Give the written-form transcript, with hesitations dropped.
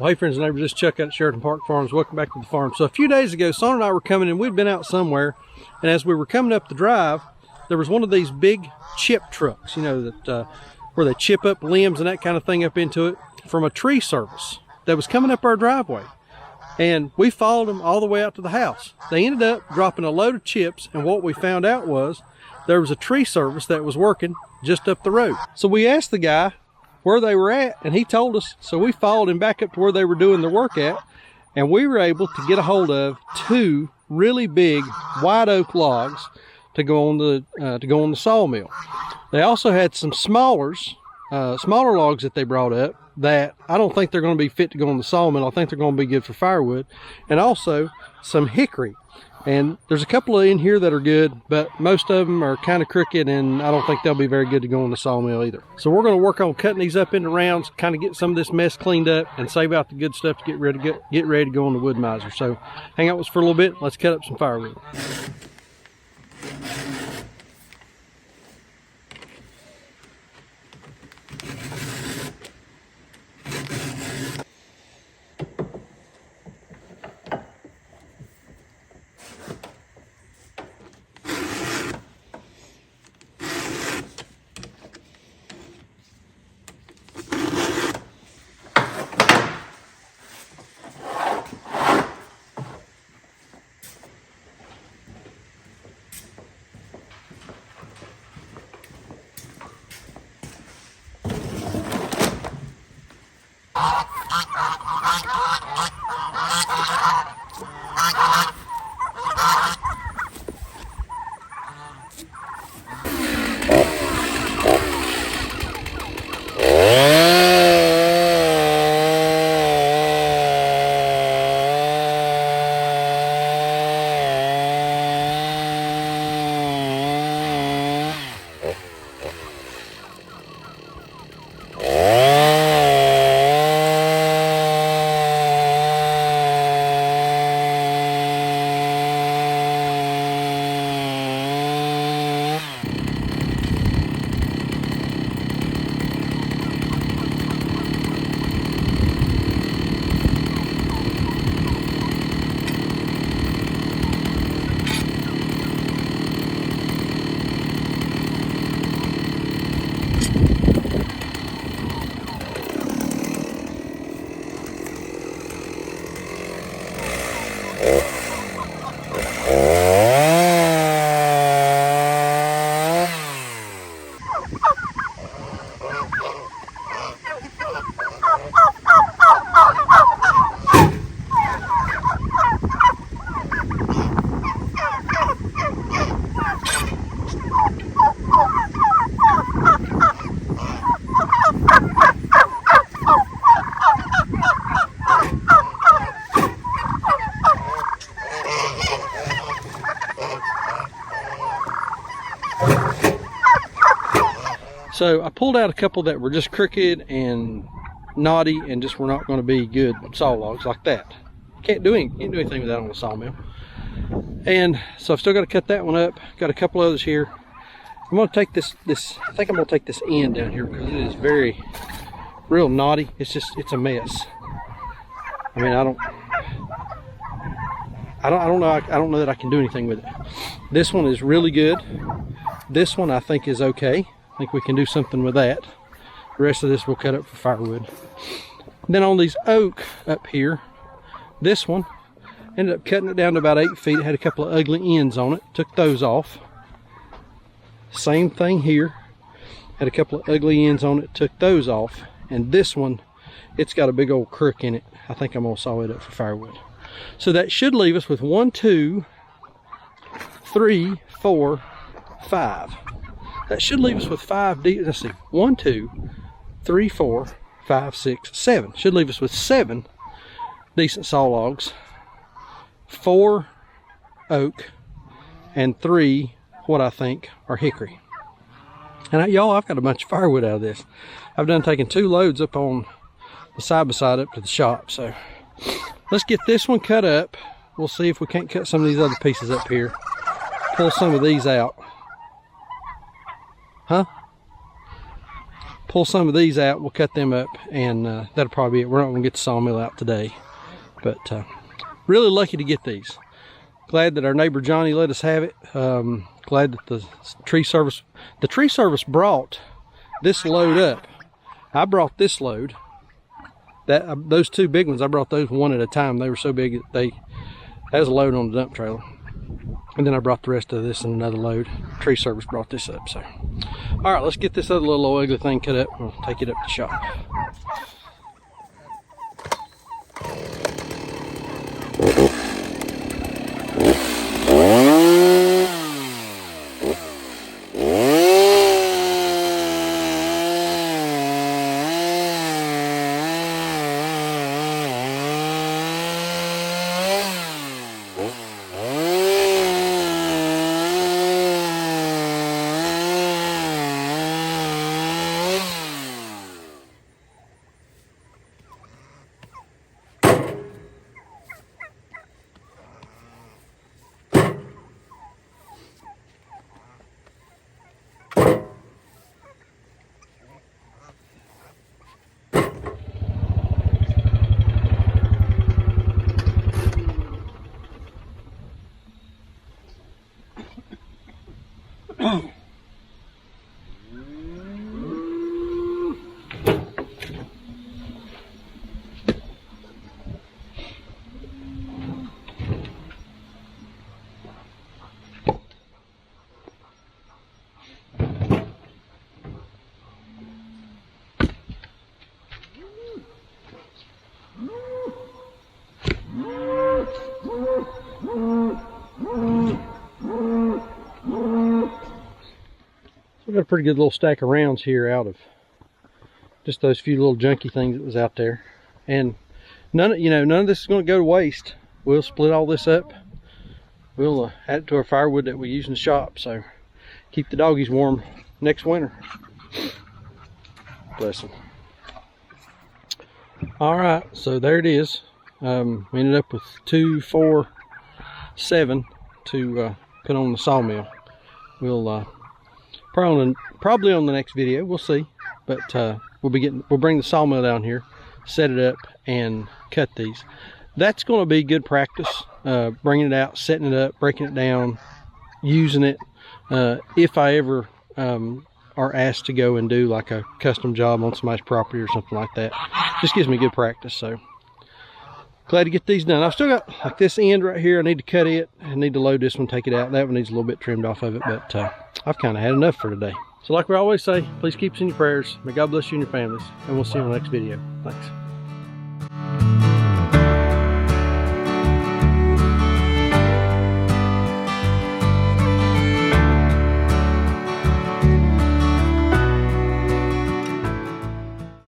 Well, hey friends and neighbors, this is Chuck out at Sheraton Park Farms. Welcome back to the farm. So a few days ago, Son and I were coming and we'd been out somewhere, and as we were coming up the drive, there was one of these big chip trucks, you know, that where they chip up limbs and that kind of thing up into it, from a tree service that was coming up our driveway. And we followed them all the way out to the house. They ended up dropping a load of chips, and what we found out was there was a tree service that was working just up the road. So we asked the guy where they were at, and he told us. So we followed him back up to where they were doing the work at, and we were able to get a hold of 2 really big white oak logs to go on the sawmill. They also had some smaller logs that they brought up that I don't think they're going to be fit to go on the sawmill. I think they're going to be good for firewood, and also some hickory. And there's a couple in here that are good, but most of them are kind of crooked, and I don't think they'll be very good to go in the sawmill either. So we're going to work on cutting these up into rounds, kind of get some of this mess cleaned up, and save out the good stuff to get ready to go on the Wood-mizer. So hang out with us for a little bit. Let's cut up some firewood. So I pulled out a couple that were just crooked and knotty and just were not going to be good saw logs like that. Can't do anything with that on the sawmill. And so I've still got to cut that one up. Got a couple others here. I'm going to take this I think I'm going to take this end down here because it is real knotty. It's a mess. I mean, I don't know that I can do anything with it. This one is really good. This one I think is okay. I think we can do something with that. The rest of this we'll cut up for firewood. Then on these oak up here, this one, ended up cutting it down to about 8 feet. It had a couple of ugly ends on it. Took those off. Same thing here. Had a couple of ugly ends on it. Took those off. And this one, it's got a big old crook in it. I think I'm going to saw it up for firewood. So that should leave us with 1, 2, 3, 4, 5. That should leave us with 5, let's see, 1, 2, 3, 4, 5, 6, 7. Should leave us with 7 decent saw logs, 4 oak, and 3 what I think are hickory. And y'all, I've got a bunch of firewood out of this. I've done taking 2 loads up on the side by side up to the shop. So let's get this one cut up. We'll see if we can't cut some of these other pieces up here. Pull some of these out. pull some of these out. We'll cut them up, and that'll probably be it. We're not going to get the sawmill out today, but really lucky to get these. Glad that our neighbor Johnny let us have it. Glad that the tree service brought this load up. I brought this load. Those two big ones, I brought those one at a time. They were so big that was a load on the dump trailer. And then I brought the rest of this in another load. Tree service brought this up. So, all right, let's get this other little ugly thing cut up. We'll take it up to the shop. We've got a pretty good little stack of rounds here out of just those few little junky things that was out there, and none of this is going to go to waste. We'll split all this up. We'll add it to our firewood that we use in the shop, so keep the doggies warm next winter. Bless them. All right, so there it is. We ended up with 2, 4, 7 to put on the sawmill. We'll probably on the next video, we'll see, but we'll bring the sawmill down here, set it up, and cut these. That's going to be good practice, bringing it out, setting it up, breaking it down, using it, if I ever are asked to go and do like a custom job on somebody's property or something like that. Just gives me good practice. So glad to get these done. I've still got like this end right here. I need to cut it. I need to load this one, take it out. That one needs a little bit trimmed off of it, but I've kind of had enough for today. So like we always say, please keep us in your prayers. May God bless you and your families, and we'll see you on the next video. Thanks.